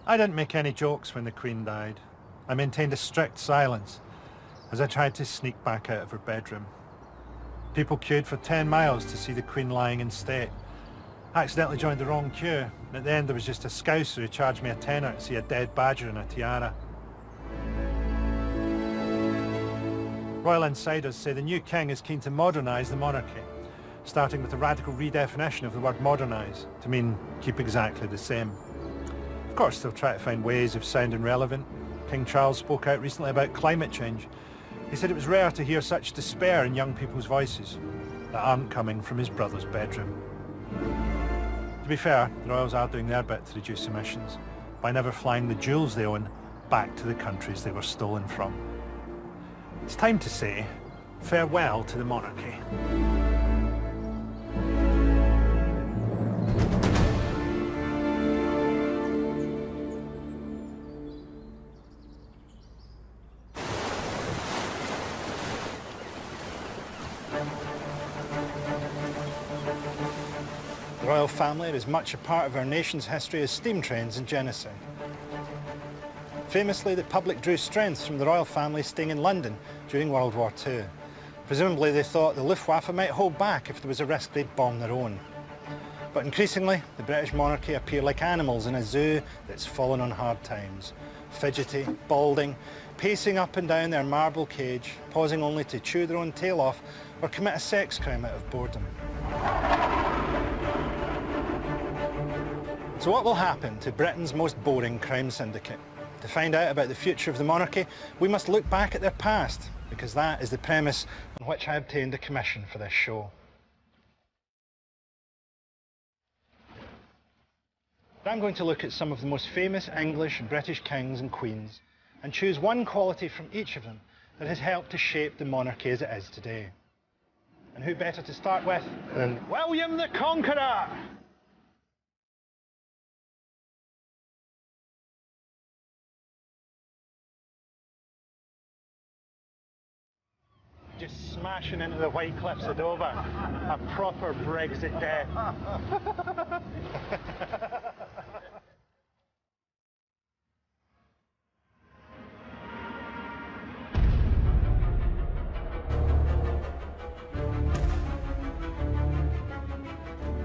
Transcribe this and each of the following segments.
I didn't make any jokes when the Queen died. I maintained a strict silence as I tried to sneak back out of her bedroom. People queued for 10 miles to see the Queen lying in state. I accidentally joined the wrong queue, and at the end there was just a scouser who charged me a tenner to see a dead badger in a tiara. Royal insiders say the new king is keen to modernise the monarchy, starting with a radical redefinition of the word modernise to mean keep exactly the same. Of course, they'll try to find ways of sounding relevant. King Charles spoke out recently about climate change. He said it was rare to hear such despair in young people's voices that aren't coming from his brother's bedroom. To be fair, the royals are doing their bit to reduce emissions by never flying the jewels they own back to the countries they were stolen from. It's time to say farewell to the monarchy. The royal family are as much a part of our nation's history as steam trains and genocide. Famously, the public drew strength from the royal family staying in London during World War II. Presumably they thought the Luftwaffe might hold back if there was a risk they'd bomb their own. But increasingly, the British monarchy appear like animals in a zoo that's fallen on hard times. Fidgety, balding, pacing up and down their marble cage, pausing only to chew their own tail off or commit a sex crime out of boredom. So what will happen to Britain's most boring crime syndicate? To find out about the future of the monarchy, we must look back at their past, because that is the premise on which I obtained a commission for this show. I'm going to look at some of the most famous English and British kings and queens and choose one quality from each of them that has helped to shape the monarchy as it is today. And who better to start with than William the Conqueror? Just smashing into the White Cliffs of Dover. A proper Brexit death.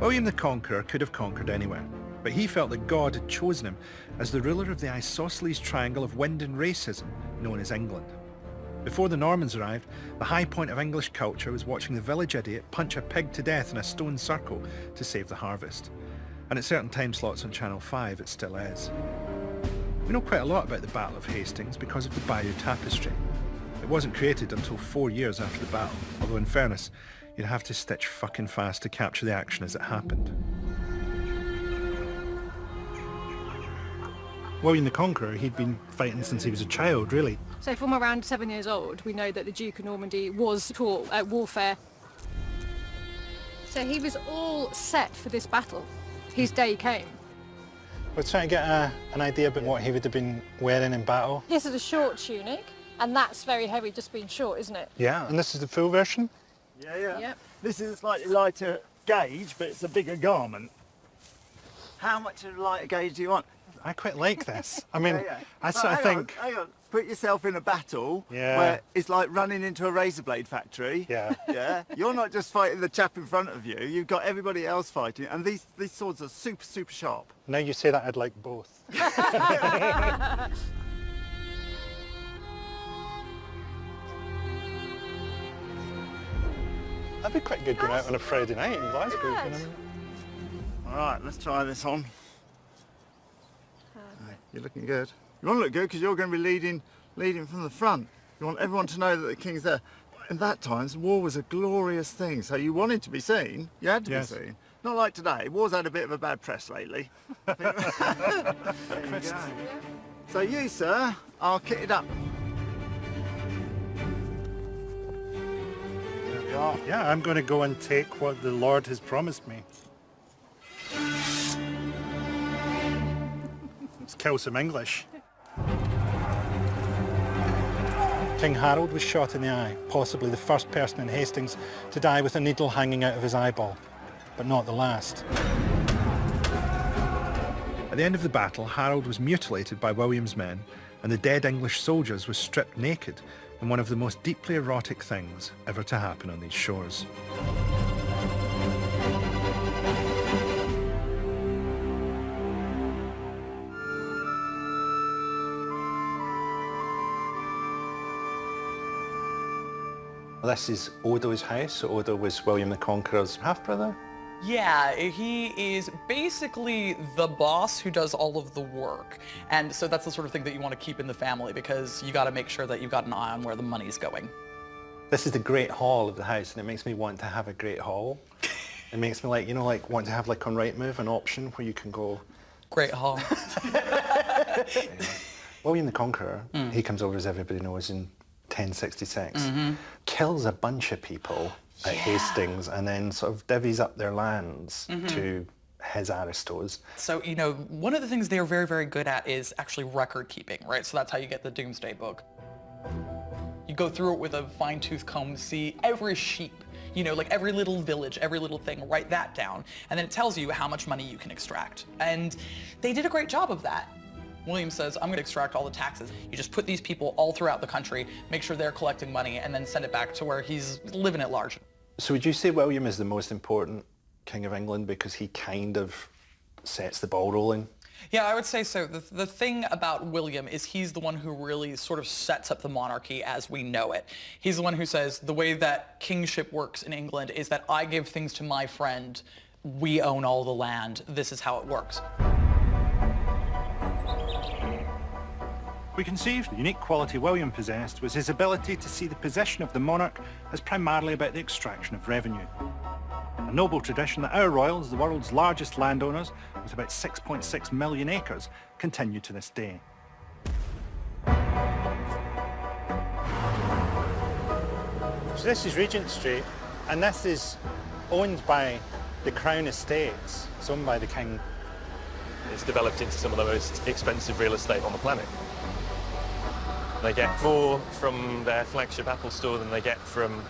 William the Conqueror could have conquered anywhere, but he felt that God had chosen him as the ruler of the isosceles triangle of wind and racism known as England. Before the Normans arrived, the high point of English culture was watching the village idiot punch a pig to death in a stone circle to save the harvest. And at certain time slots on Channel 5 it still is. We know quite a lot about the Battle of Hastings because of the Bayeux Tapestry. It wasn't created until 4 years after the battle, although in fairness, you'd have to stitch fucking fast to capture the action as it happened. William the Conqueror, he'd been fighting since he was a child, really. So from around 7 years old, we know that the Duke of Normandy was taught warfare. So he was all set for this battle. His day came. We're trying to get an idea about what he would have been wearing in battle. This is a short tunic, and that's very heavy, just being short, isn't it? Yeah, and this is the full version? Yeah. Yep. This is a slightly lighter gauge, but it's a bigger garment. How much of a lighter gauge do you want? I quite like this. I mean, Yeah. I sort of think... Hang on. Put yourself in a battle where it's like running into a razor blade factory. Yeah. Yeah. You're not just fighting the chap in front of you. You've got everybody else fighting, and these swords are super, super sharp. Now you say that, I'd like both. That'd be quite good going out on a Friday night in Glasgow. You know what I mean? All right, let's try this on. You're looking good. You want to look good because you're going to be leading from the front. You want everyone to know that the king's there. In that times, war was a glorious thing, so you wanted to be seen. You had to be seen. Not like today. War's had a bit of a bad press lately. There you go. So you, sir, are kitted up. There we are. Yeah, I'm going to go and take what the Lord has promised me. Let's kill some English. King Harold was shot in the eye, possibly the first person in Hastings to die with a needle hanging out of his eyeball, but not the last. At the end of the battle, Harold was mutilated by William's men, and the dead English soldiers were stripped naked in one of the most deeply erotic things ever to happen on these shores. This is Odo's house. So Odo was William the Conqueror's half-brother? Yeah, he is basically the boss who does all of the work. And so that's the sort of thing that you want to keep in the family, because you got to make sure that you've got an eye on where the money's going. This is the great hall of the house, and it makes me want to have a great hall. It makes me like, you know, like want to have like on Rightmove an option where you can go... Great hall. William the Conqueror, he comes over, as everybody knows, in 1066, kills a bunch of people at Hastings and then sort of divvies up their lands to his aristos. So, you know, one of the things they're very, very good at is actually record keeping, right? So that's how you get the Doomsday Book. You go through it with a fine-tooth comb, see every sheep, you know, like every little village, every little thing, write that down. And then it tells you how much money you can extract. And they did a great job of that. William says, I'm going to extract all the taxes. You just put these people all throughout the country, make sure they're collecting money, and then send it back to where he's living at large. So would you say William is the most important king of England because he kind of sets the ball rolling? Yeah, I would say so. The thing about William is he's the one who really sort of sets up the monarchy as we know it. He's the one who says the way that kingship works in England is that I give things to my friend, we own all the land, this is how it works. We conceived the unique quality William possessed was his ability to see the position of the monarch as primarily about the extraction of revenue. A noble tradition that our royals, the world's largest landowners, with about 6.6 million acres, continue to this day. So this is Regent Street, and this is owned by the Crown Estates. It's owned by the King. It's developed into some of the most expensive real estate on the planet. They get more from their flagship Apple store than they get from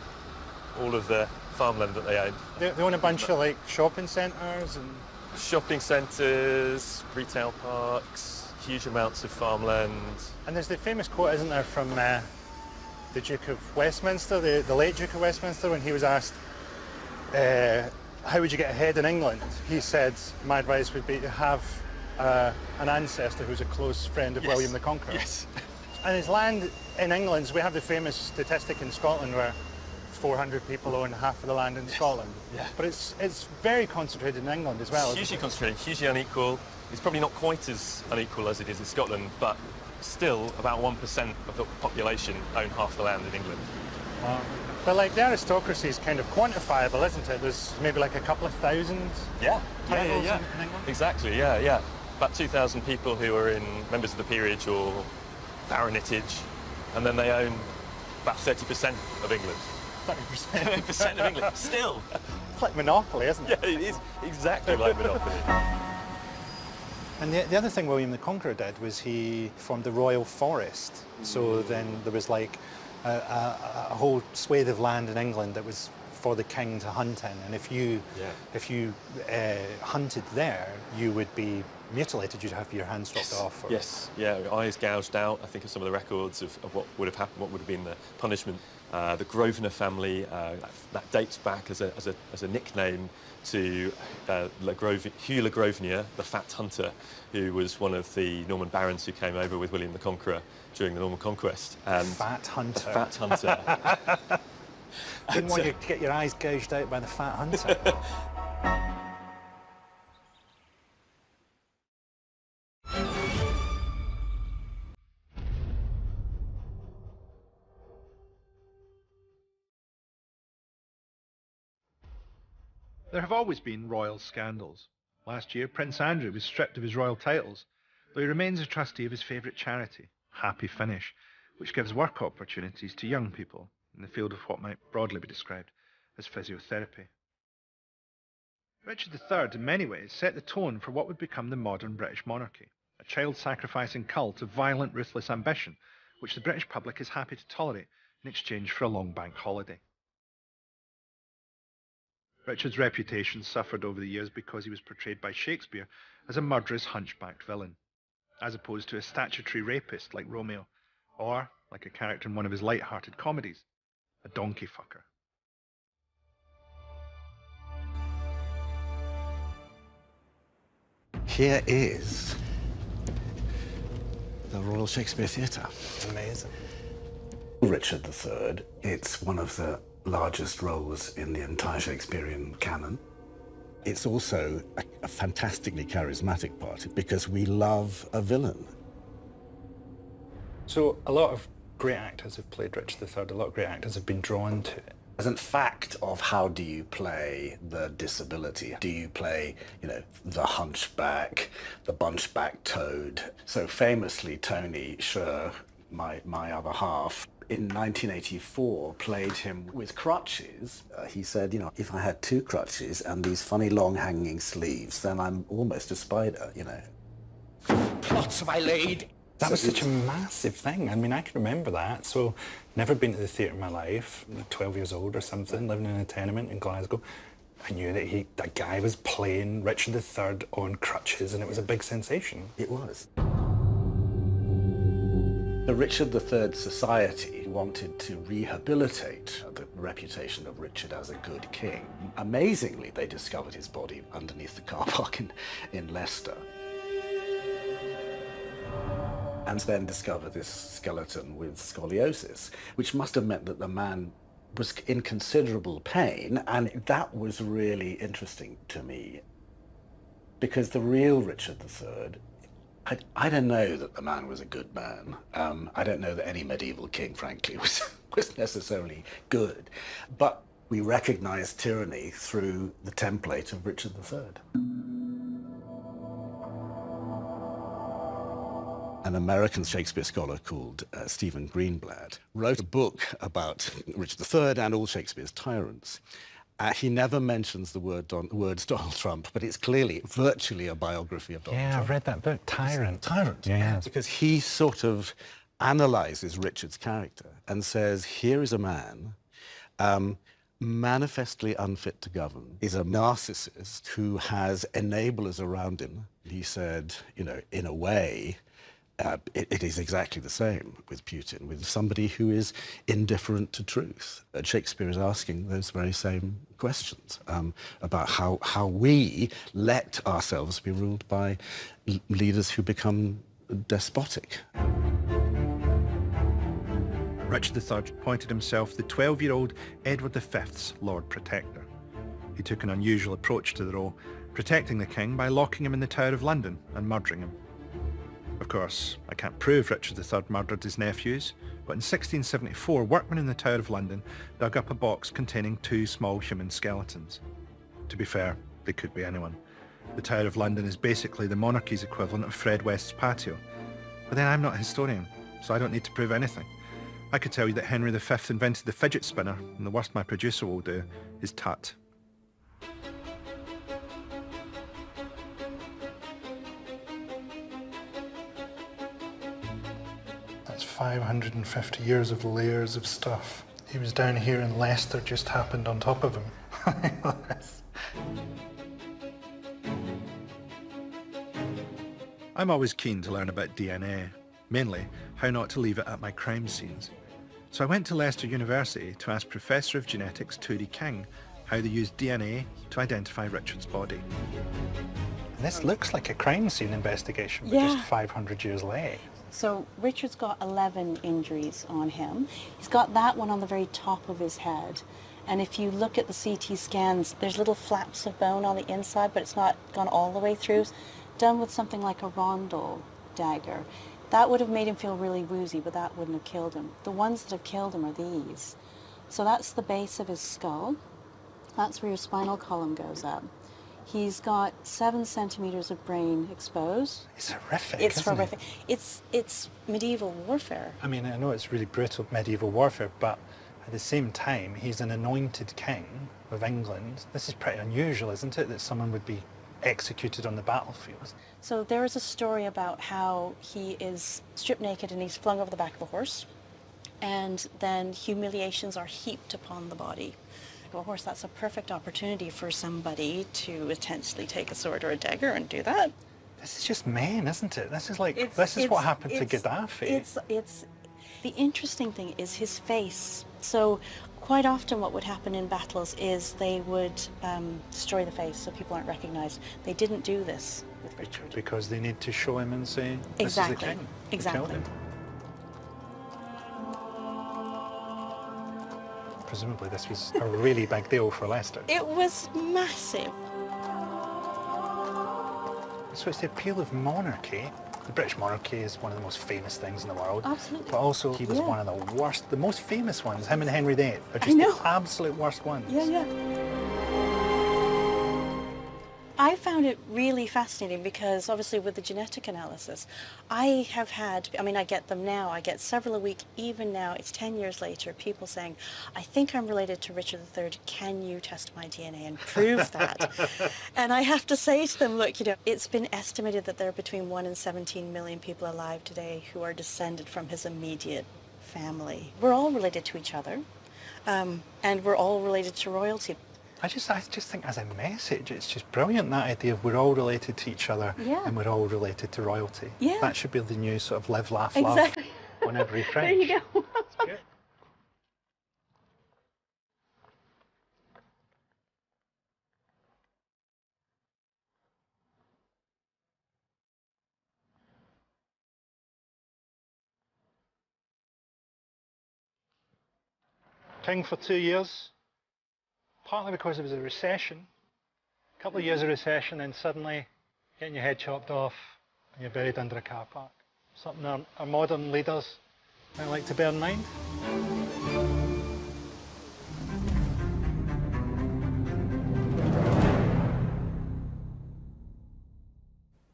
all of the farmland that they own. They own a bunch of like shopping centres and... Shopping centres, retail parks, huge amounts of farmland. And there's the famous quote, isn't there, from the Duke of Westminster, the late Duke of Westminster, when he was asked, how would you get ahead in England? He said, my advice would be to have an ancestor who's a close friend of William the Conqueror. Yes. And his land in England, we have the famous statistic in Scotland where 400 people own half of the land in Scotland. Yeah. But it's very concentrated in England as well. It's hugely concentrated, hugely unequal. It's probably not quite as unequal as it is in Scotland, but still about 1% of the population own half the land in England. But like the aristocracy is kind of quantifiable, isn't it? There's maybe like a couple of thousand titles in England? Exactly, yeah. About 2,000 people who are in members of the peerage or baronetage, and then they own about 30% of England. 30%? 30% of England, still. It's like Monopoly, isn't it? Yeah, it is exactly like Monopoly. And the other thing William the Conqueror did was he formed the royal forest. So then there was like a whole swathe of land in England that was for the king to hunt in, and if you hunted there, you would be mutilated. You'd have your hands chopped off. Or... Yes, yeah, eyes gouged out. I think of some of the records of what would have happened, what would have been the punishment. The Grosvenor family, that dates back as a nickname to Hugh Le Grosvenor, the Fat Hunter, who was one of the Norman barons who came over with William the Conqueror during the Norman Conquest. And Fat Hunter. The Fat Hunter. Didn't want you to get your eyes gouged out by the Fat Hunter. There have always been royal scandals. Last year, Prince Andrew was stripped of his royal titles, though he remains a trustee of his favourite charity, Happy Finish, which gives work opportunities to young people in the field of what might broadly be described as physiotherapy. Richard III, in many ways, set the tone for what would become the modern British monarchy, a child-sacrificing cult of violent, ruthless ambition, which the British public is happy to tolerate in exchange for a long bank holiday. Richard's reputation suffered over the years because he was portrayed by Shakespeare as a murderous, hunchbacked villain, as opposed to a statutory rapist like Romeo, or, like a character in one of his light-hearted comedies, a donkey fucker. Here is the Royal Shakespeare Theatre. Amazing. Richard III, it's one of the largest roles in the entire Shakespearean canon. It's also a fantastically charismatic part because we love a villain. So a lot of great actors have played Richard III, a lot of great actors have been drawn to it. As a fact of how do you play the disability? Do you play, the hunchback, the bunchback toad? So famously, Tony Sher, my other half, in 1984 played him with crutches. He said, if I had two crutches and these funny long hanging sleeves, then I'm almost a spider, Plots have I laid? That was such a massive thing. I mean, I can remember that. So, never been to the theatre in my life, 12 years old or something, living in a tenement in Glasgow. I knew that that guy was playing Richard III on crutches, and it was a big sensation. It was. The Richard III Society wanted to rehabilitate the reputation of Richard as a good king. Amazingly, they discovered his body underneath the car park in Leicester. And then discovered this skeleton with scoliosis, which must have meant that the man was in considerable pain, and that was really interesting to me. Because the real Richard III, I don't know that the man was a good man. I don't know that any medieval king, frankly, was necessarily good. But we recognize tyranny through the template of Richard III. An American Shakespeare scholar called Stephen Greenblatt wrote a book about Richard III and all Shakespeare's tyrants. He never mentions the words Donald Trump, but it's clearly virtually a biography of Donald Trump. Yeah, I've read that book, Tyrant. Tyrant. Yeah. Because he sort of analyzes Richard's character and says, here is a man manifestly unfit to govern, is a narcissist who has enablers around him. He said, in a way, it is exactly the same with Putin, with somebody who is indifferent to truth. And Shakespeare is asking those very same questions about how we let ourselves be ruled by leaders who become despotic. Richard III appointed himself the 12-year-old Edward V's Lord Protector. He took an unusual approach to the role, protecting the king by locking him in the Tower of London and murdering him. Of course, I can't prove Richard III murdered his nephews, but in 1674, workmen in the Tower of London dug up a box containing two small human skeletons. To be fair, they could be anyone. The Tower of London is basically the monarchy's equivalent of Fred West's patio. But then I'm not a historian, so I don't need to prove anything. I could tell you that Henry V invented the fidget spinner, and the worst my producer will do is tut. That's 550 years of layers of stuff. He was down here and Leicester just happened on top of him. I'm always keen to learn about DNA, mainly how not to leave it at my crime scenes. So I went to Leicester University to ask Professor of Genetics Turi King how they used DNA to identify Richard's body. This looks like a crime scene investigation, but just 500 years late. So Richard's got 11 injuries on him. He's got that one on the very top of his head. And if you look at the CT scans, there's little flaps of bone on the inside, but it's not gone all the way through. Done with something like a rondel dagger. That would have made him feel really woozy, but that wouldn't have killed him. The ones that have killed him are these. So that's the base of his skull. That's where your spinal column goes up. He's got 7 centimeters of brain exposed. It's horrific, It's isn't horrific. it? It's medieval warfare. I mean, I know it's really brutal medieval warfare, but at the same time, he's an anointed king of England. This is pretty unusual, isn't it, that someone would be executed on the battlefield? So there is a story about how he is stripped naked and he's flung over the back of a horse, and then humiliations are heaped upon the body. Of course, that's a perfect opportunity for somebody to potentially take a sword or a dagger and do that. This is just men, isn't it? This is like, this is what happened to Gaddafi. The interesting thing is his face. So quite often what would happen in battles is they would destroy the face so people aren't recognized. They didn't do this with Richard. Because they need to show him and say, this is the king. who killed him. Presumably this was a really big deal for Leicester. It was massive. So it's the appeal of monarchy. The British monarchy is one of the most famous things in the world. Absolutely. But also he was one of the worst, the most famous ones. Him and Henry VIII are just the absolute worst ones. Yeah. I found it really fascinating because obviously with the genetic analysis, I have had, I mean, I get them now, I get several a week, even now, it's 10 years later, people saying, I think I'm related to Richard III, can you test my DNA and prove that? And I have to say to them, look, you know, it's been estimated that there are between 1 and 17 million people alive today who are descended from his immediate family. We're all related to each other, and we're all related to royalty. I just think as a message, it's just brilliant, that idea of we're all related to each other and we're all related to royalty. Yeah. That should be the new sort of live, laugh, love on every French. There you go. That's good. King for 2 years. Partly because there was a recession, a couple of years of recession, then suddenly getting your head chopped off and you're buried under a car park. Something our modern leaders might like to bear in mind.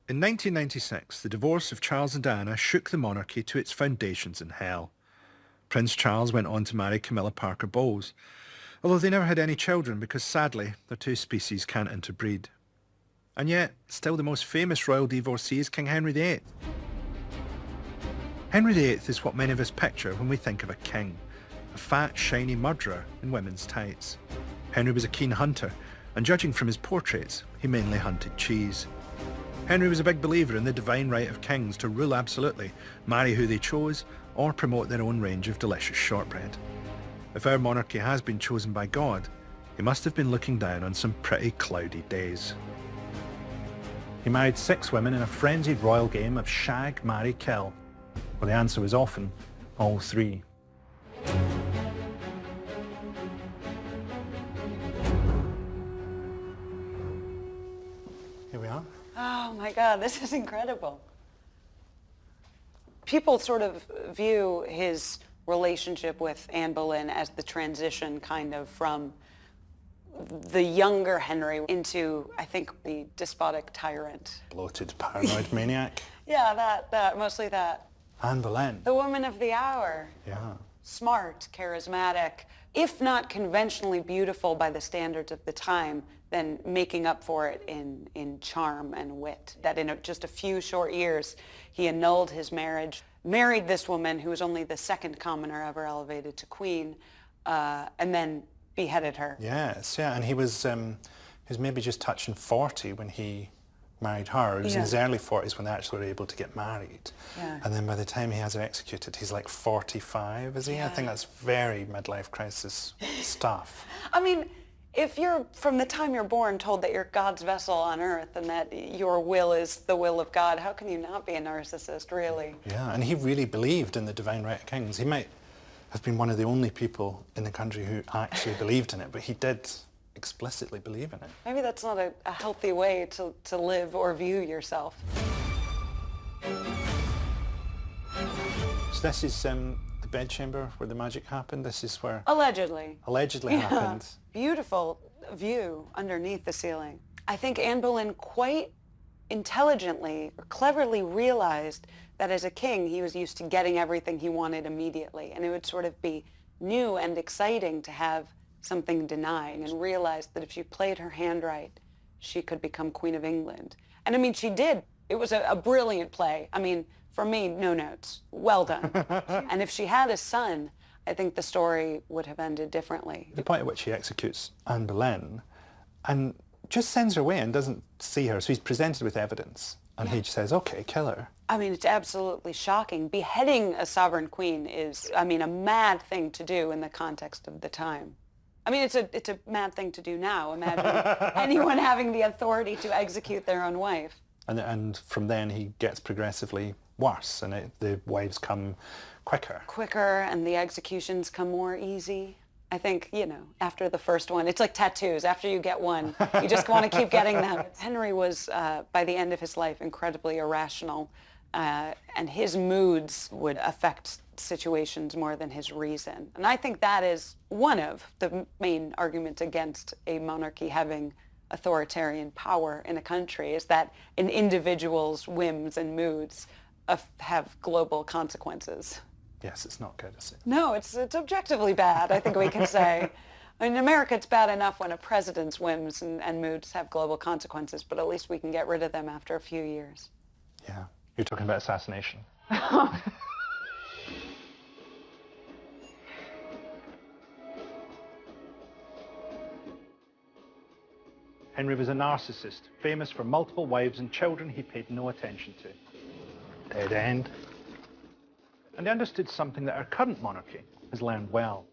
In 1996, the divorce of Charles and Diana shook the monarchy to its foundations in hell. Prince Charles went on to marry Camilla Parker Bowles, although they never had any children because sadly their two species can't interbreed. And yet, still the most famous royal divorcee is King Henry VIII. Henry VIII is what many of us picture when we think of a king, a fat, shiny murderer in women's tights. Henry was a keen hunter, and judging from his portraits, he mainly hunted cheese. Henry was a big believer in the divine right of kings to rule absolutely, marry who they chose, or promote their own range of delicious shortbread. If our monarchy has been chosen by God, he must have been looking down on some pretty cloudy days. He married 6 women in a frenzied royal game of shag, marry, kill, where the answer was often all 3. Here we are. Oh my God, this is incredible. People sort of view his relationship with Anne Boleyn as the transition kind of from the younger Henry into, I think, the despotic tyrant. Bloated, paranoid maniac. Yeah, that, mostly that. Anne Boleyn. The woman of the hour. Yeah. Smart, charismatic, if not conventionally beautiful by the standards of the time, then making up for it in charm and wit. That in just a few short years, he annulled his marriage, married this woman who was only the second commoner ever elevated to queen, and then beheaded her. Yes, yeah, and he was maybe just touching 40 when he married her. He was in his early 40s when they actually were able to get married. Yeah. And then by the time he has her executed, he's like 45, is he? Yeah. I think that's very midlife crisis stuff. I mean, if you're, from the time you're born, told that you're God's vessel on earth and that your will is the will of God, how can you not be a narcissist, really? Yeah, and he really believed in the divine right of kings. He might have been one of the only people in the country who actually believed in it, but he did explicitly believe in it. Maybe that's not a healthy way to live or view yourself. So this is the bedchamber where the magic happened. This is where Allegedly. happened. Beautiful view underneath the ceiling. I think Anne Boleyn quite intelligently or cleverly realized that as a king he was used to getting everything he wanted immediately, and it would sort of be new and exciting to have something denied, and realized that if she played her hand right, she could become Queen of England. And I mean, she did. It was a brilliant play. I mean, for me, no notes. Well done. And if she had a son, I think the story would have ended differently. The point at which he executes Anne Boleyn and just sends her away and doesn't see her, so he's presented with evidence, and he just says, okay, kill her. I mean, it's absolutely shocking. Beheading a sovereign queen is, I mean, a mad thing to do in the context of the time. I mean, it's a mad thing to do now. Imagine anyone having the authority to execute their own wife. And from then he gets progressively worse, and the wives come quicker. Quicker, and the executions come more easy. I think, you know, after the first one, it's like tattoos. After you get one, you just want to keep getting them. Henry was, by the end of his life, incredibly irrational, and his moods would affect situations more than his reason. And I think that is one of the main arguments against a monarchy having authoritarian power in a country, is that an individual's whims and moods have global consequences. Yes, it's not good, is it? No, it's objectively bad, I think we can say. I mean, in America, it's bad enough when a president's whims and moods have global consequences, but at least we can get rid of them after a few years. Yeah. You're talking about assassination. Henry was a narcissist, famous for multiple wives and children he paid no attention to. Dead end. And he understood something that our current monarchy has learned well.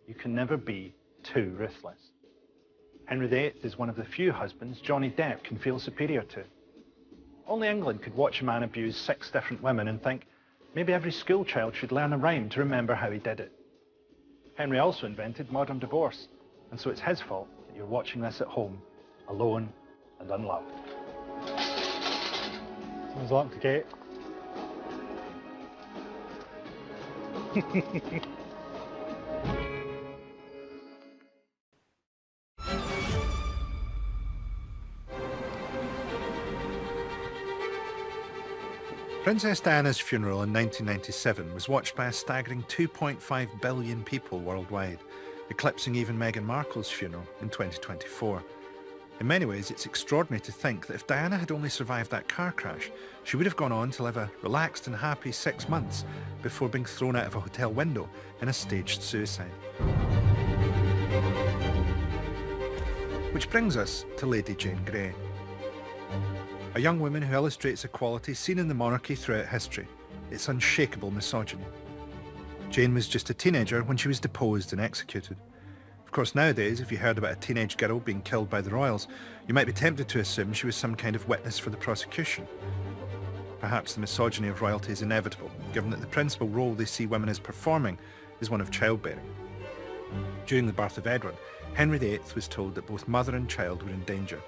You can never be too ruthless. Henry VIII is one of the few husbands Johnny Depp can feel superior to. Only England could watch a man abuse 6 different women and think, maybe every school child should learn a rhyme to remember how he did it. Henry also invented modern divorce, and so it's his fault that you're watching this at home, alone and unloved. Someone's locked the gate. Princess Diana's funeral in 1997 was watched by a staggering 2.5 billion people worldwide, eclipsing even Meghan Markle's funeral in 2024. In many ways, it's extraordinary to think that if Diana had only survived that car crash, she would have gone on to live a relaxed and happy 6 months before being thrown out of a hotel window in a staged suicide. Which brings us to Lady Jane Grey, a young woman who illustrates a quality seen in the monarchy throughout history, its unshakable misogyny. Jane was just a teenager when she was deposed and executed. Of course, nowadays, if you heard about a teenage girl being killed by the royals, you might be tempted to assume she was some kind of witness for the prosecution. Perhaps the misogyny of royalty is inevitable, given that the principal role they see women as performing is one of childbearing. During the birth of Edward, Henry VIII was told that both mother and child were in danger.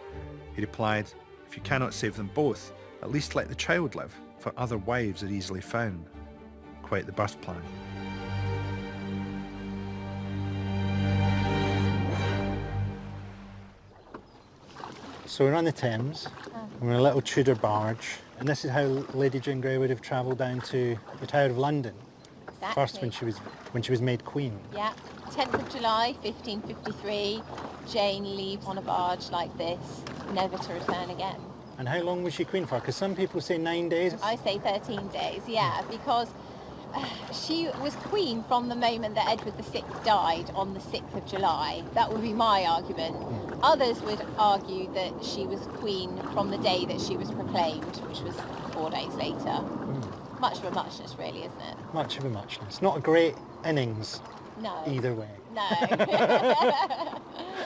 He replied, if you cannot save them both, at least let the child live, for other wives are easily found. Quite the birth plan. So we're on the Thames, and we're in a little Tudor barge, and this is how Lady Jane Grey would have travelled down to the Tower of London. Exactly. First when she was made Queen. Yeah, 10th of July 1553, Jane leaves on a barge like this, never to return again. And how long was she Queen for? Because some people say 9 days. I say 13 days, yeah, because she was Queen from the moment that Edward VI died on the 6th of July. That would be my argument. Others would argue that she was Queen from the day that she was proclaimed, which was 4 days later. Much of a muchness, really, isn't it? Much of a muchness. Not a great innings. No. Either way. No.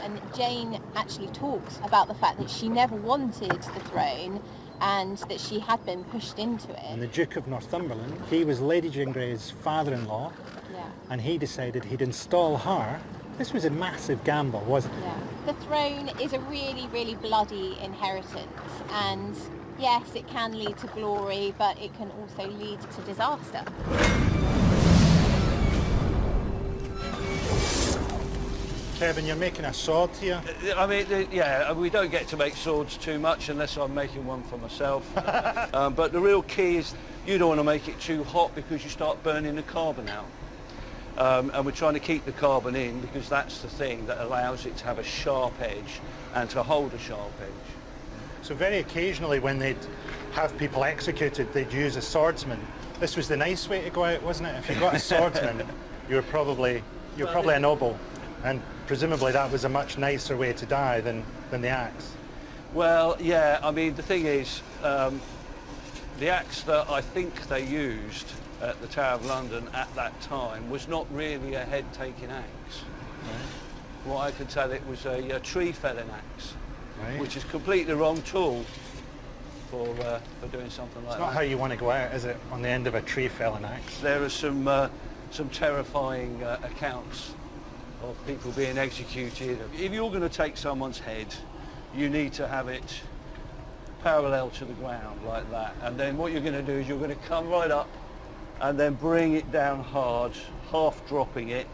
And Jane actually talks about the fact that she never wanted the throne and that she had been pushed into it. And the Duke of Northumberland, he was Lady Jane Grey's father-in-law, yeah. And he decided he'd install her. This was a massive gamble, wasn't it? Yeah. The throne is a really, really bloody inheritance, and yes, it can lead to glory, but it can also lead to disaster. Kevin, you're making a sword here. I mean, yeah, we don't get to make swords too much unless I'm making one for myself. But the real key is you don't want to make it too hot because you start burning the carbon out. And we're trying to keep the carbon in because that's the thing that allows it to have a sharp edge and to hold a sharp edge. So very occasionally when they'd have people executed, they'd use a swordsman. This was the nice way to go out, wasn't it? If you got a swordsman, you're probably a noble, and presumably that was a much nicer way to die than the axe. Well, yeah, I mean, the thing is, the axe that I think they used at the Tower of London at that time was not really a head-taking axe. Right. What I could tell, it was a tree-felling axe, right, which is completely the wrong tool for doing something like that. It's not how you want to go out, is it, on the end of a tree-felling axe? There are some terrifying accounts of people being executed. If you're going to take someone's head, you need to have it parallel to the ground like that, and then what you're going to do is you're going to come right up and then bring it down hard, half dropping it,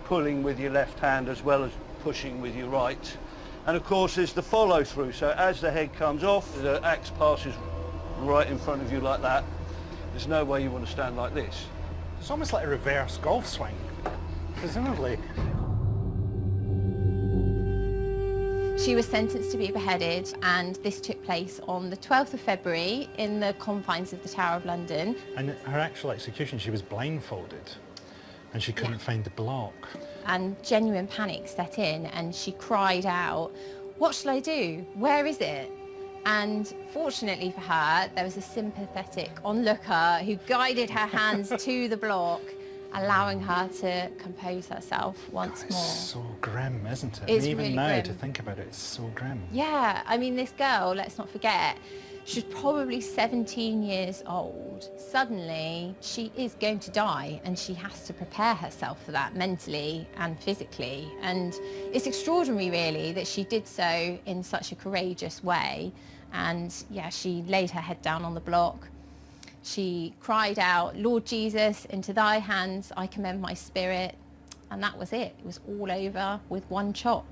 pulling with your left hand as well as pushing with your right. And of course there's the follow through, so as the head comes off, the axe passes right in front of you like that. There's no way you want to stand like this. It's almost like a reverse golf swing, presumably. She was sentenced to be beheaded, and this took place on the 12th of February in the confines of the Tower of London. And her actual execution, she was blindfolded, and she couldn't find the block. And genuine panic set in, and she cried out, "What shall I do? Where is it?" And fortunately for her, there was a sympathetic onlooker who guided her hands to the block, allowing her to compose herself once more. It's so grim, isn't it? It's Even really now, grim. to think about it, it's so grim. Yeah, I mean, this girl, let's not forget, she's probably 17 years old. Suddenly, she is going to die, and she has to prepare herself for that mentally and physically. And it's extraordinary, really, that she did so in such a courageous way. And yeah, she laid her head down on the block. She cried out, "Lord Jesus, into thy hands I commend my spirit." And that was it. It was all over with one chop.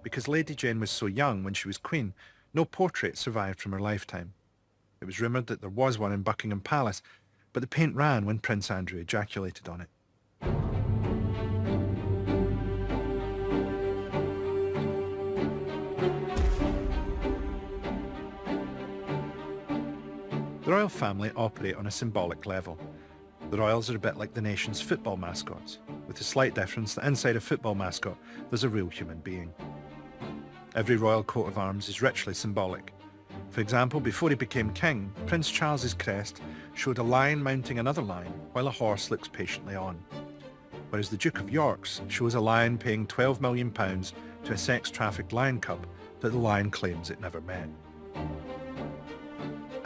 Because Lady Jane was so young when she was queen, no portrait survived from her lifetime. It was rumoured that there was one in Buckingham Palace, but the paint ran when Prince Andrew ejaculated on it. The royal family operate on a symbolic level. The royals are a bit like the nation's football mascots, with the slight difference that inside a football mascot there's a real human being. Every royal coat of arms is richly symbolic. For example, before he became king, Prince Charles's crest showed a lion mounting another lion while a horse looks patiently on. Whereas the Duke of York's shows a lion paying £12 million to a sex-trafficked lion cub that the lion claims it never met.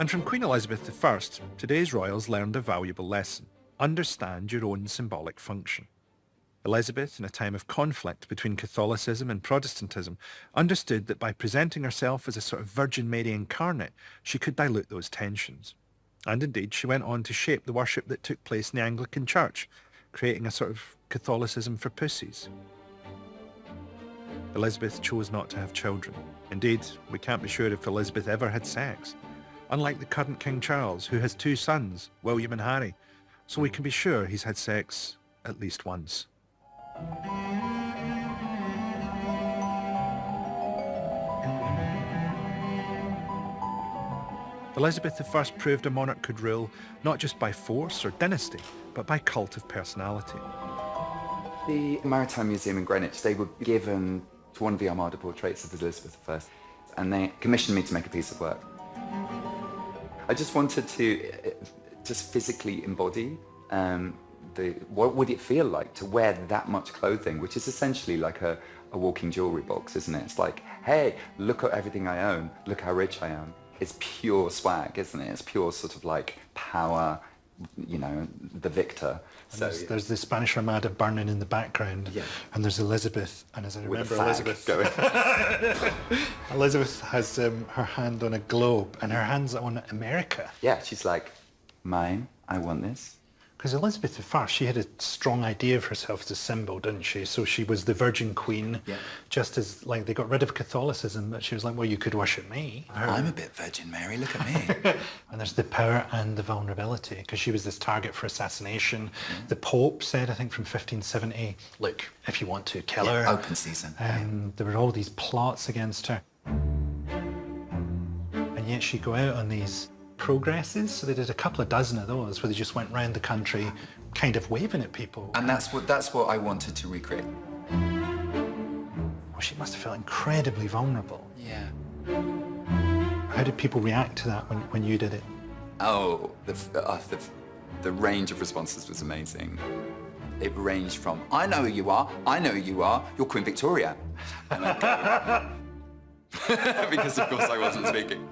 And from Queen Elizabeth I, today's royals learned a valuable lesson. Understand your own symbolic function. Elizabeth, in a time of conflict between Catholicism and Protestantism, understood that by presenting herself as a sort of Virgin Mary incarnate, she could dilute those tensions. And indeed, she went on to shape the worship that took place in the Anglican Church, creating a sort of Catholicism for pussies. Elizabeth chose not to have children. Indeed, we can't be sure if Elizabeth ever had sex. Unlike the current King Charles, who has two sons, William and Harry, so we can be sure he's had sex at least once. Elizabeth I proved a monarch could rule not just by force or dynasty, but by cult of personality. The Maritime Museum in Greenwich, they were given to one of the Armada portraits of Elizabeth I, and they commissioned me to make a piece of work. I just wanted to just physically embody what would it feel like to wear that much clothing, which is essentially like a walking jewelry box, isn't it? It's like, hey, look at everything I own, look how rich I am. It's pure swag, isn't it? It's pure sort of like power, you know, the victor. So there's the Spanish Armada burning in the background, yeah, and there's Elizabeth, and as I remember, Elizabeth has her hand on a globe, and her hand's on America. Yeah, she's like, mine, I want this. Because Elizabeth I, she had a strong idea of herself as a symbol, didn't she? So she was the Virgin Queen, yeah, just as like they got rid of Catholicism, but she was like, well, you could worship me. I'm a bit Virgin Mary, look at me. And there's the power and the vulnerability, because she was this target for assassination. Mm-hmm. The Pope said, I think from 1570, look, if you want to, kill her. Open season. There were all these plots against her. And yet she'd go out on these progresses. So they did a couple of dozen of those where they just went round the country kind of waving at people. And that's what I wanted to recreate. Well, she must have felt incredibly vulnerable. Yeah. How did people react to that when you did it? Oh, the range of responses was amazing. It ranged from, I know who you are, I know who you are, you're Queen Victoria. And I'd go, because of course I wasn't speaking.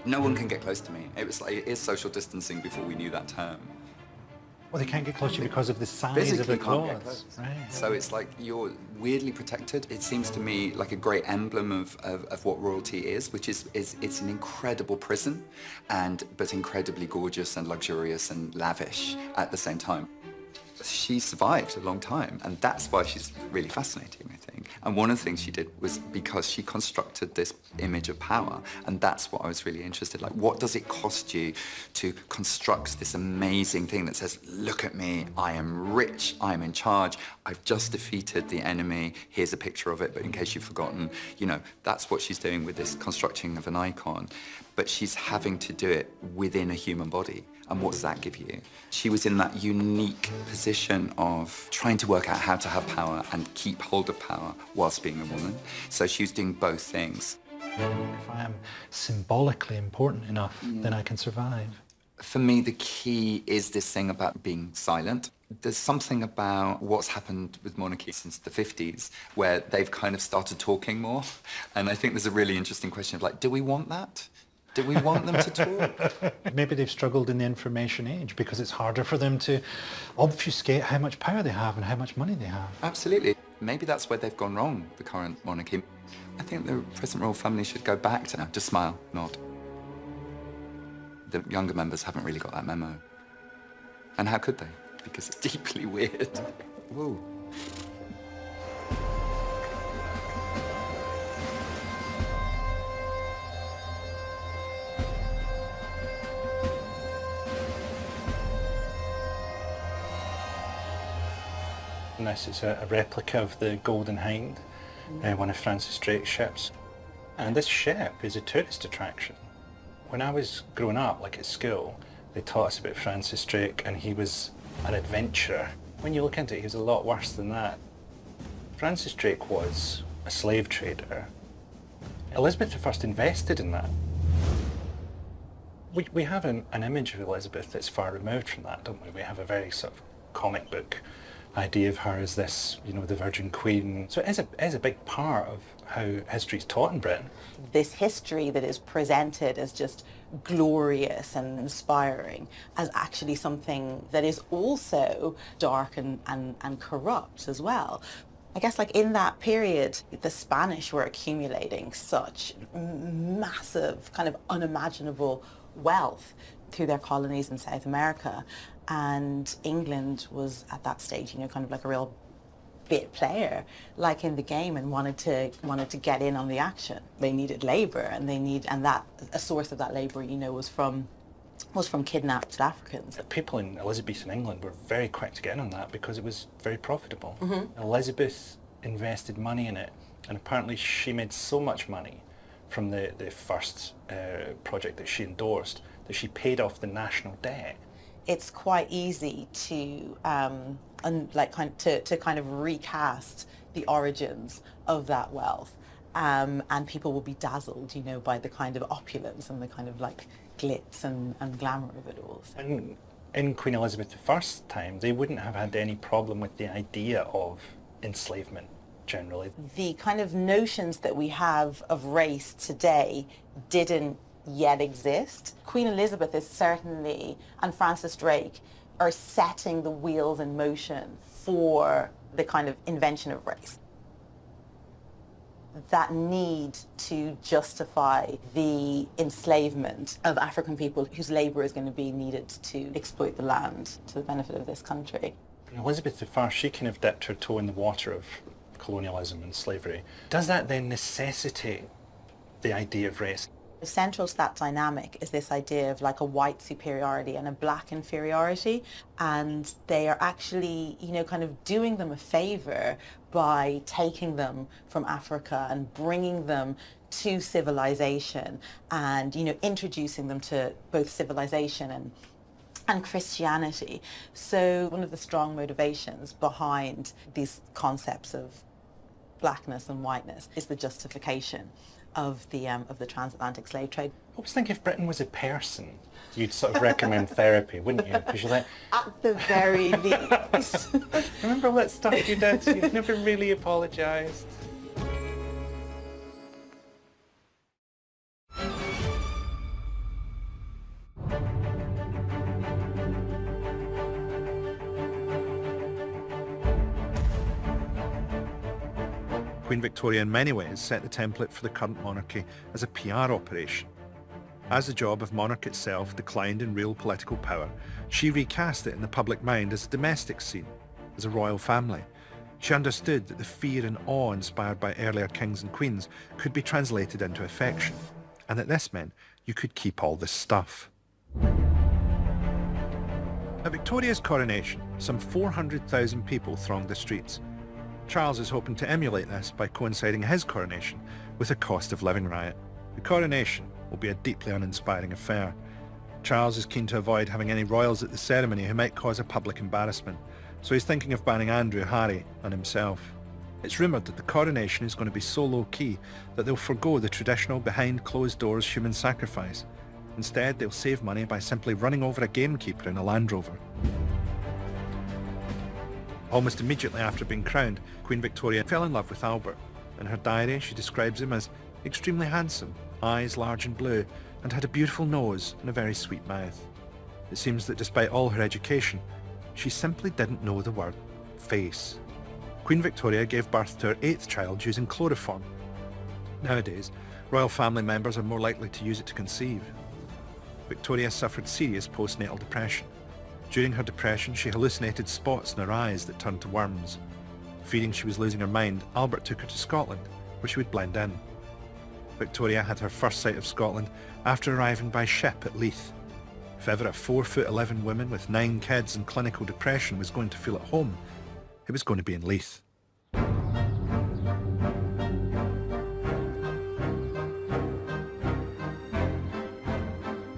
No one can get close to me. It was like, it is social distancing before we knew that term. Well, they can't get close to you because of the size Physically of the can't get clothes. close. Right. So it's like you're weirdly protected. It seems to me like a great emblem of what royalty is, which is it's an incredible prison, but incredibly gorgeous and luxurious and lavish at the same time. She survived a long time, and that's why she's really fascinating, I think. And one of the things she did was because she constructed this image of power, and that's what I was really interested in. Like, what does it cost you to construct this amazing thing that says, look at me, I am rich, I am in charge, I've just defeated the enemy, here's a picture of it, but in case you've forgotten, you know, that's what she's doing with this constructing of an icon. But she's having to do it within a human body. And what does that give you? She was in that unique position of trying to work out how to have power and keep hold of power whilst being a woman. So she was doing both things. If I am symbolically important enough, then I can survive. For me, the key is this thing about being silent. There's something about what's happened with monarchy since the 50s where they've kind of started talking more. And I think there's a really interesting question of like, do we want that? Do we want them to talk? Maybe they've struggled in the information age because it's harder for them to obfuscate how much power they have and how much money they have. Absolutely. Maybe that's where they've gone wrong, the current monarchy. I think the present royal family should go back to just smile, nod. The younger members haven't really got that memo. And how could they? Because it's deeply weird. Whoa. And this is a replica of the Golden Hind, one of Francis Drake's ships. And this ship is a tourist attraction. When I was growing up, like at school, they taught us about Francis Drake, and he was an adventurer. When you look into it, he was a lot worse than that. Francis Drake was a slave trader. Elizabeth I invested in that. We have an image of Elizabeth that's far removed from that, don't we? We have a very sort of comic book idea of her as this, you know, the Virgin Queen. So it is a big part of how history's taught in Britain. This history that is presented as just glorious and inspiring as actually something that is also dark and corrupt as well. I guess like in that period, the Spanish were accumulating such massive, kind of unimaginable wealth through their colonies in South America. And England was at that stage, you know, kind of like a real bit player, like in the game, and wanted to get in on the action. They needed labour, and that a source of that labour, you know, was from kidnapped Africans. People in Elizabethan England were very quick to get in on that because it was very profitable. Mm-hmm. Elizabeth invested money in it, and apparently she made so much money from the first project that she endorsed that she paid off the national debt. It's quite easy to kind of recast the origins of that wealth, and people will be dazzled, you know, by the kind of opulence and the kind of like glitz and glamour of it all. So. And in Queen Elizabeth I's time, they wouldn't have had any problem with the idea of enslavement generally. The kind of notions that we have of race today didn't yet exist. Queen Elizabeth is certainly, and Francis Drake are setting the wheels in motion for the kind of invention of race. That need to justify the enslavement of African people whose labour is going to be needed to exploit the land to the benefit of this country. Elizabeth I, she kind of dipped her toe in the water of colonialism and slavery. Does that then necessitate the idea of race? Central to that dynamic is this idea of like a white superiority and a black inferiority, and they are actually, you know, kind of doing them a favour by taking them from Africa and bringing them to civilization and, you know, introducing them to both civilization and Christianity. So one of the strong motivations behind these concepts of blackness and whiteness is the justification of the transatlantic slave trade. I always think if Britain was a person, you'd sort of recommend therapy, wouldn't you? Because you're like, at the very least. remember all that stuff you did? You've never really apologised. Queen Victoria in many ways set the template for the current monarchy as a PR operation. As the job of monarch itself declined in real political power, she recast it in the public mind as a domestic scene, as a royal family. She understood that the fear and awe inspired by earlier kings and queens could be translated into affection, and that this meant you could keep all this stuff. At Victoria's coronation, some 400,000 people thronged the streets. Charles is hoping to emulate this by coinciding his coronation with a cost of living riot. The coronation will be a deeply uninspiring affair. Charles is keen to avoid having any royals at the ceremony who might cause a public embarrassment, so he's thinking of banning Andrew, Harry and himself. It's rumoured that the coronation is going to be so low-key that they'll forgo the traditional behind-closed-doors human sacrifice. Instead, they'll save money by simply running over a gamekeeper in a Land Rover. Almost immediately after being crowned, Queen Victoria fell in love with Albert. In her diary, she describes him as extremely handsome, eyes large and blue, and had a beautiful nose and a very sweet mouth. It seems that despite all her education, she simply didn't know the word face. Queen Victoria gave birth to her 8th child using chloroform. Nowadays, royal family members are more likely to use it to conceive. Victoria suffered serious postnatal depression. During her depression, she hallucinated spots in her eyes that turned to worms. Fearing she was losing her mind, Albert took her to Scotland, where she would blend in. Victoria had her first sight of Scotland after arriving by ship at Leith. If ever a 4'11" woman with 9 kids and clinical depression was going to feel at home, it was going to be in Leith.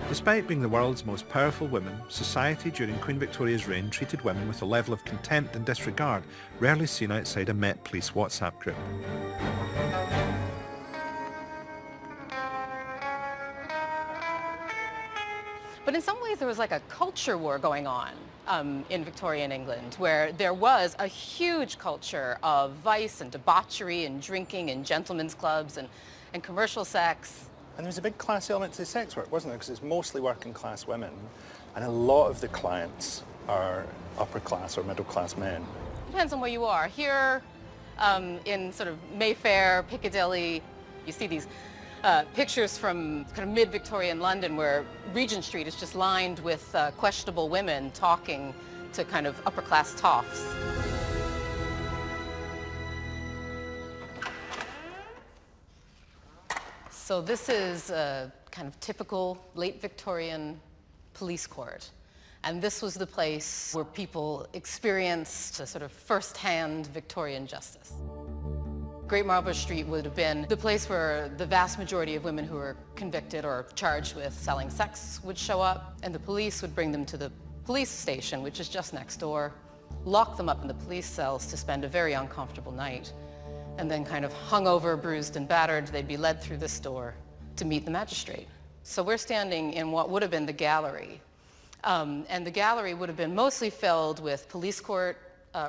Despite being the world's most powerful woman, society during Queen Victoria's reign treated women with a level of contempt and disregard rarely seen outside a Met Police WhatsApp group. But in some ways there was like a culture war going on in Victorian England, where there was a huge culture of vice and debauchery and drinking and gentlemen's clubs and commercial sex. And there was a big class element to the sex work, wasn't there? Because it's mostly working class women, and a lot of the clients are upper class or middle class men. Depends on where you are. Here in sort of Mayfair, Piccadilly, you see these pictures from kind of mid-Victorian London where Regent Street is just lined with questionable women talking to kind of upper class toffs. So this is a kind of typical late Victorian police court. And this was the place where people experienced a sort of first-hand Victorian justice. Great Marlborough Street would have been the place where the vast majority of women who were convicted or charged with selling sex would show up, and the police would bring them to the police station, which is just next door, lock them up in the police cells to spend a very uncomfortable night. And then kind of hungover, bruised and battered, they'd be led through this door to meet the magistrate. So we're standing in what would have been the gallery. And the gallery would have been mostly filled with police court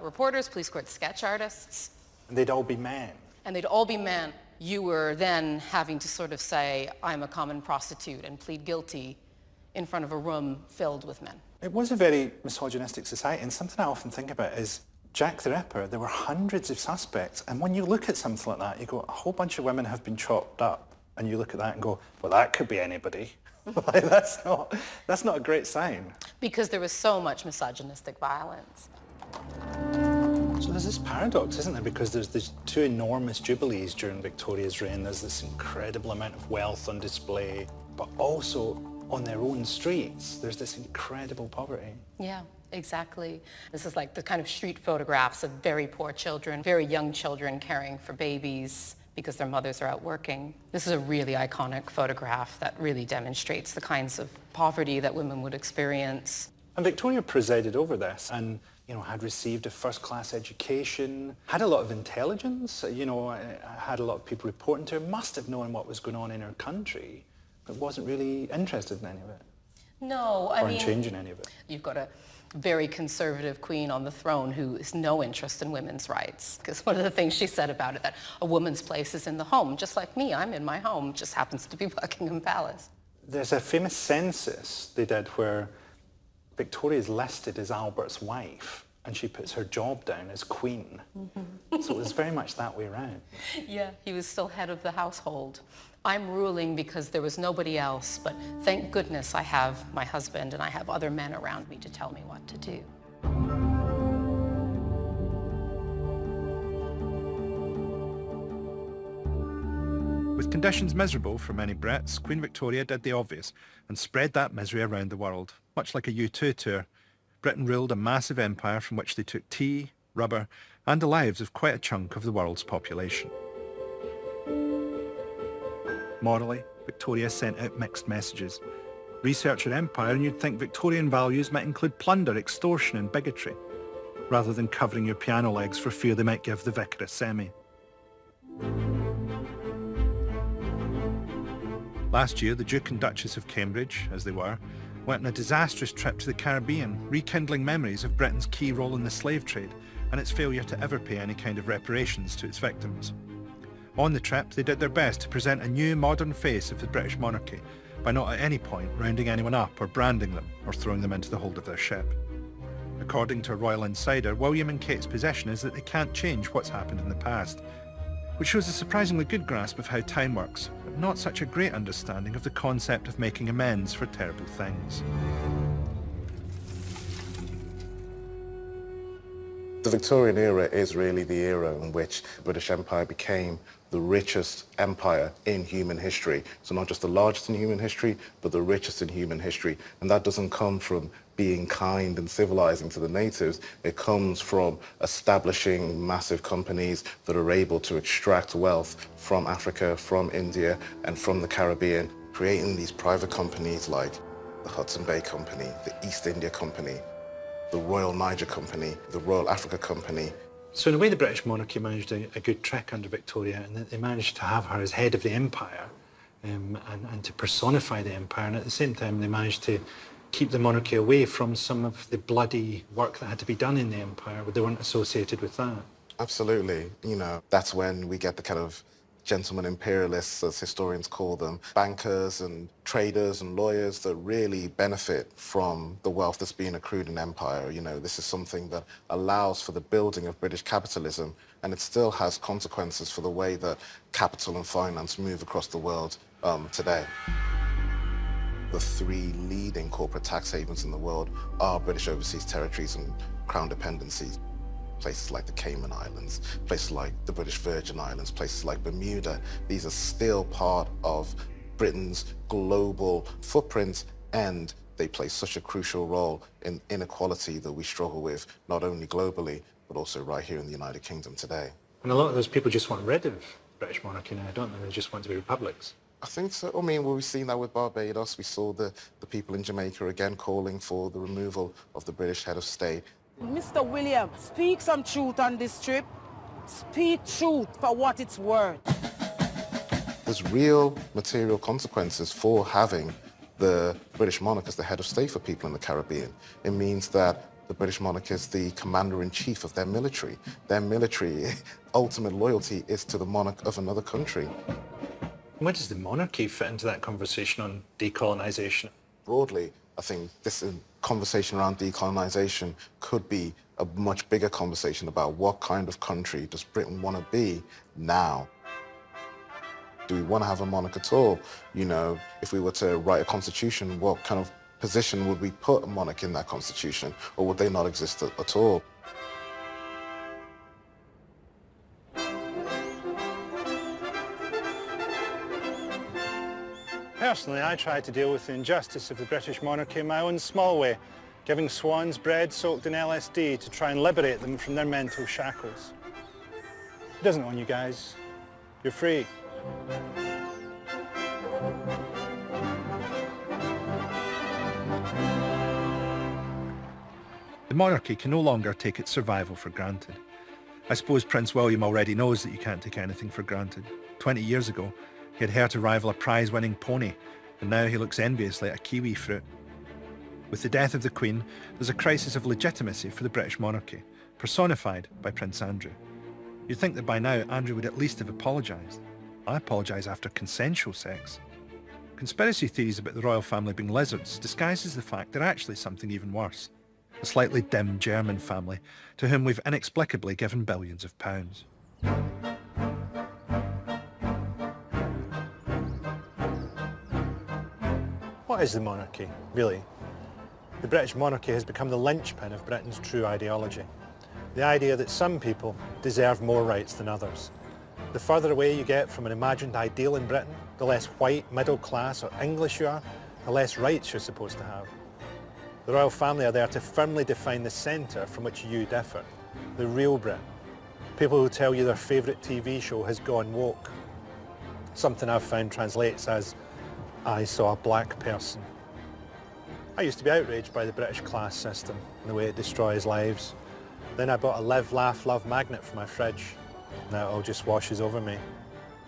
reporters, police court sketch artists. And they'd all be men. And they'd all be men. You were then having to sort of say, I'm a common prostitute, and plead guilty in front of a room filled with men. It was a very misogynistic society, and something I often think about is Jack the Ripper. There were hundreds of suspects, and when you look at something like that, you go, a whole bunch of women have been chopped up, and you look at that and go, well, that could be anybody. Like, that's not a great sign. Because there was so much misogynistic violence. So there's this paradox, isn't there? Because there's these 2 enormous jubilees during Victoria's reign. There's this incredible amount of wealth on display, but also on their own streets, there's this incredible poverty. Yeah. Exactly. This is like the kind of street photographs of very poor children, very young children caring for babies because their mothers are out working. This is a really iconic photograph that really demonstrates the kinds of poverty that women would experience. And Victoria presided over this and, you know, had received a first-class education, had a lot of intelligence, you know, had a lot of people reporting to her, must have known what was going on in her country, but wasn't really interested in any of it. No, I or mean, in changing any of it. You've got a very conservative queen on the throne who has no interest in women's rights. Because one of the things she said about it, that a woman's place is in the home. Just like me, I'm in my home, just happens to be Buckingham Palace. There's a famous census they did where Victoria's listed as Albert's wife and she puts her job down as queen. Mm-hmm. So it was very much that way around. Yeah, he was still head of the household. I'm ruling because there was nobody else, but thank goodness I have my husband and I have other men around me to tell me what to do. With conditions miserable for many Brits, Queen Victoria did the obvious and spread that misery around the world. Much like a U2 tour, Britain ruled a massive empire from which they took tea, rubber and the lives of quite a chunk of the world's population. Morally, Victoria sent out mixed messages. Research her empire and you'd think Victorian values might include plunder, extortion and bigotry, rather than covering your piano legs for fear they might give the vicar a semi. Last year, the Duke and Duchess of Cambridge, as they were, went on a disastrous trip to the Caribbean, rekindling memories of Britain's key role in the slave trade and its failure to ever pay any kind of reparations to its victims. On the trip, they did their best to present a new modern face of the British monarchy by not at any point rounding anyone up or branding them or throwing them into the hold of their ship. According to a royal insider, William and Kate's position is that they can't change what's happened in the past, which shows a surprisingly good grasp of how time works, but not such a great understanding of the concept of making amends for terrible things. The Victorian era is really the era in which the British Empire became the richest empire in human history. So not just the largest in human history, but the richest in human history. And that doesn't come from being kind and civilizing to the natives. It comes from establishing massive companies that are able to extract wealth from Africa, from India, and from the Caribbean, creating these private companies like the Hudson Bay Company, the East India Company, the Royal Niger Company, the Royal Africa Company. So in a way, the British monarchy managed a good trick under Victoria, in that they managed to have her as head of the empire and to personify the empire, and at the same time they managed to keep the monarchy away from some of the bloody work that had to be done in the empire, but they weren't associated with that. Absolutely. You know, that's when we get the kind of gentlemen imperialists, as historians call them, bankers and traders and lawyers that really benefit from the wealth that's being accrued in empire. You know, this is something that allows for the building of British capitalism, and it still has consequences for the way that capital and finance move across the world today. The three leading corporate tax havens in the world are British overseas territories and crown dependencies. Places like the Cayman Islands, places like the British Virgin Islands, places like Bermuda. These are still part of Britain's global footprint, and they play such a crucial role in inequality that we struggle with, not only globally, but also right here in the United Kingdom today. And a lot of those people just want rid of British monarchy now, don't they? They just want to be republics. I think so. I mean, well, we've seen that with Barbados. We saw the people in Jamaica again calling for the removal of the British head of state. Mr. William, speak some truth on this trip. Speak truth for what it's worth. There's real material consequences for having the British monarch as the head of state for people in the Caribbean. It means that the British monarch is the commander-in-chief of their military. Their military ultimate loyalty is to the monarch of another country. Where does the monarchy fit into that conversation on decolonisation? Broadly, I think this conversation around decolonisation could be a much bigger conversation about what kind of country does Britain want to be now? Do we want to have a monarch at all? You know, if we were to write a constitution, what kind of position would we put a monarch in that constitution? Or would they not exist at all? Personally, I try to deal with the injustice of the British monarchy in my own small way, giving swans bread soaked in LSD to try and liberate them from their mental shackles. It doesn't own you guys. You're free. The monarchy can no longer take its survival for granted. I suppose Prince William already knows that you can't take anything for granted. 20 years ago, he had her to rival a prize-winning pony, and now he looks enviously at a kiwi fruit. With the death of the Queen, there's a crisis of legitimacy for the British monarchy, personified by Prince Andrew. You'd think that by now Andrew would at least have apologised. I apologise after consensual sex. Conspiracy theories about the royal family being lizards disguises the fact they're actually something even worse. A slightly dim German family to whom we've inexplicably given billions of pounds. What is the monarchy, really? The British monarchy has become the linchpin of Britain's true ideology. The idea that some people deserve more rights than others. The further away you get from an imagined ideal in Britain, the less white, middle class or English you are, the less rights you're supposed to have. The royal family are there to firmly define the centre from which you differ, the real Britain. People who tell you their favourite TV show has gone woke. Something I've found translates as, I saw a black person. I used to be outraged by the British class system and the way it destroys lives. Then I bought a live, laugh, love magnet for my fridge. Now it all just washes over me.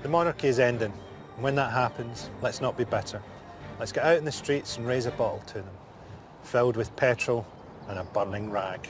The monarchy is ending, and when that happens, let's not be bitter. Let's get out in the streets and raise a bottle to them, filled with petrol and a burning rag.